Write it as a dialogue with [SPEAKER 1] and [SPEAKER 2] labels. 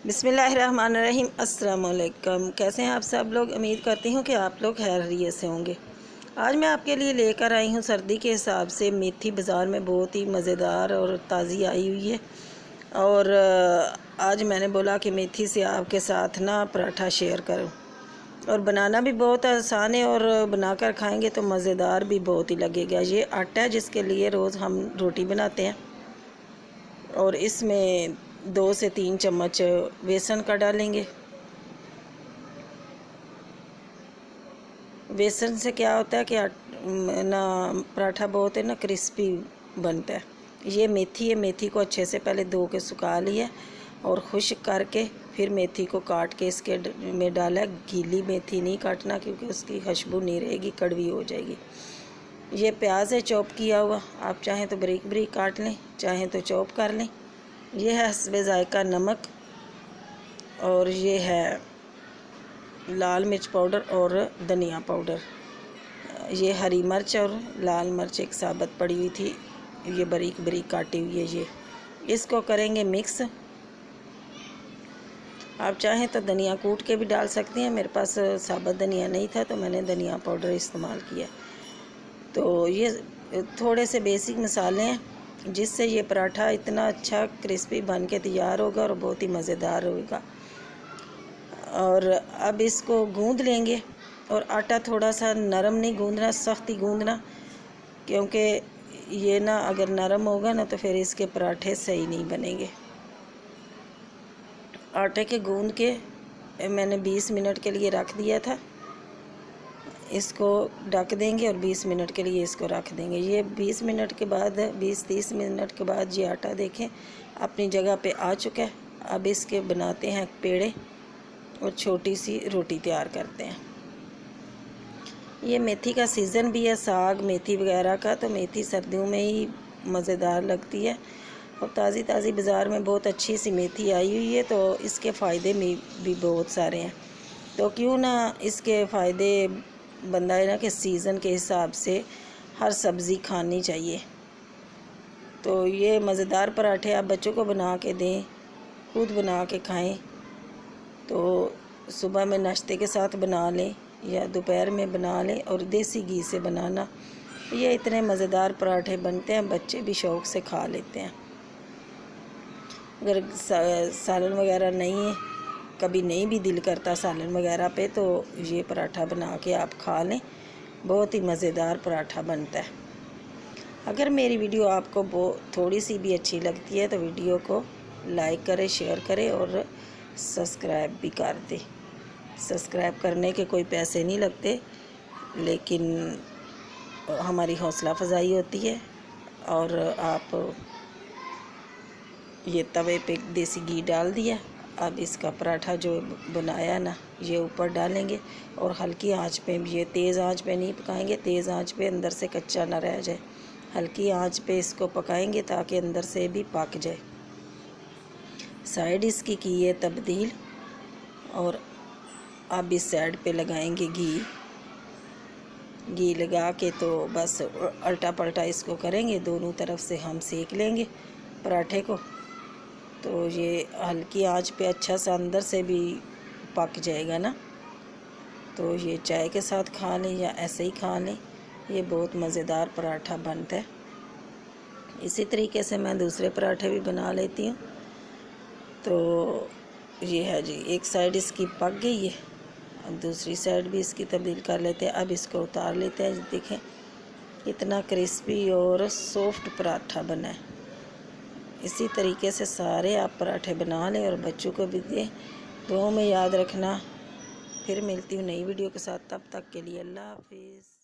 [SPEAKER 1] बिस्मिल्लाहिर्रहमानिर्रहीम। अस्सलाम वालेकुम। कैसे हैं आप सब लोग? उम्मीद करती हूँ कि आप लोग खैरियत से होंगे। आज मैं आपके लिए लेकर आई हूँ सर्दी के हिसाब से मेथी। बाज़ार में बहुत ही मज़ेदार और ताज़ी आई हुई है और आज मैंने बोला कि मेथी से आपके साथ ना पराठा शेयर करूँ। और बनाना भी बहुत आसान है और बनाकर खाएंगे तो मज़ेदार भी बहुत ही लगेगा। ये आटा है जिसके लिए रोज़ हम रोटी बनाते हैं और इसमें 2 से 3 चम्मच बेसन का डालेंगे। बेसन से क्या होता है कि ना पराठा बहुत है ना क्रिस्पी बनता है। ये मेथी है, मेथी को अच्छे से पहले धो के सुखा लिया और खुश्क करके फिर मेथी को काट के इसके में डाला। गीली मेथी नहीं काटना क्योंकि उसकी खुशबू नहीं रहेगी, कड़वी हो जाएगी। ये प्याज है चॉप किया हुआ, आप चाहें तो बारीक बारीक काट लें, चाहें तो चॉप कर लें। ये है हस्बे ज़ायका नमक और ये है लाल मिर्च पाउडर और धनिया पाउडर। ये हरी मिर्च और लाल मिर्च एक साबुत पड़ी हुई थी, ये बारीक बारीक काटी हुई है। ये इसको करेंगे मिक्स। आप चाहें तो धनिया कूट के भी डाल सकती हैं, मेरे पास साबुत धनिया नहीं था तो मैंने धनिया पाउडर इस्तेमाल किया। तो ये थोड़े से बेसिक मसाले हैं जिससे ये पराठा इतना अच्छा क्रिस्पी बन के तैयार होगा और बहुत ही मज़ेदार होगा। और अब इसको गूंद लेंगे और आटा थोड़ा सा नरम नहीं गूंदना, सख्त ही गूंदना, क्योंकि ये ना अगर नरम होगा ना तो फिर इसके पराठे सही नहीं बनेंगे। आटे के गूंद के मैंने 20 मिनट के लिए रख दिया था। इसको ढक देंगे और 20 मिनट के लिए इसको रख देंगे। ये 20 मिनट के बाद 20-30 मिनट के बाद ये आटा देखें अपनी जगह पे आ चुका है। अब इसके बनाते हैं पेड़े और छोटी सी रोटी तैयार करते हैं। ये मेथी का सीज़न भी है, साग मेथी वगैरह का, तो मेथी सर्दियों में ही मज़ेदार लगती है और ताज़ी ताज़ी बाज़ार में बहुत अच्छी सी मेथी आई हुई है तो इसके फ़ायदे में भी बहुत सारे हैं। तो क्यों ना इसके फ़ायदे बंदा है ना कि सीज़न के हिसाब से हर सब्ज़ी खानी चाहिए। तो ये मज़ेदार पराठे आप बच्चों को बना के दें, खुद बना के खाएं। तो सुबह में नाश्ते के साथ बना लें या दोपहर में बना लें और देसी घी से बनाना। ये इतने मज़ेदार पराठे बनते हैं, बच्चे भी शौक़ से खा लेते हैं। अगर सालन वगैरह नहीं है, कभी नहीं भी दिल करता सालन वगैरह पे, तो ये पराठा बना के आप खा लें, बहुत ही मज़ेदार पराठा बनता है। अगर मेरी वीडियो आपको थोड़ी सी भी अच्छी लगती है तो वीडियो को लाइक करें, शेयर करें और सब्सक्राइब भी कर दें। सब्सक्राइब करने के कोई पैसे नहीं लगते, लेकिन हमारी हौसला अफजाई होती है। और आप ये तवे पे देसी घी डाल दिया। अब इसका पराठा जो बनाया ना ये ऊपर डालेंगे और हल्की आंच पे, ये तेज़ आंच पे नहीं पकाएंगे, तेज़ आंच पे अंदर से कच्चा ना रह जाए। हल्की आंच पे इसको पकाएंगे ताकि अंदर से भी पक जाए। साइड इसकी की है तब्दील और अब इस साइड पे लगाएंगे घी लगा के, तो बस उल्टा पलटा इसको करेंगे, दोनों तरफ से हम सेक लेंगे पराठे को। तो ये हल्की आंच पे अच्छा सा अंदर से भी पक जाएगा ना। तो ये चाय के साथ खा लें या ऐसे ही खा लें, ये बहुत मज़ेदार पराठा बनता है। इसी तरीके से मैं दूसरे पराठे भी बना लेती हूँ। तो ये है जी, एक साइड इसकी पक गई है, अब दूसरी साइड भी इसकी तब्दील कर लेते हैं। अब इसको उतार लेते हैं। देखें इतना क्रिस्पी और सॉफ्ट पराठा बना है। इसी तरीके से सारे आप पराठे बना लें और बच्चों को भी दें। दुआओं में याद रखना। फिर मिलती हूँ नई वीडियो के साथ, तब तक के लिए अल्लाह हाफिज़।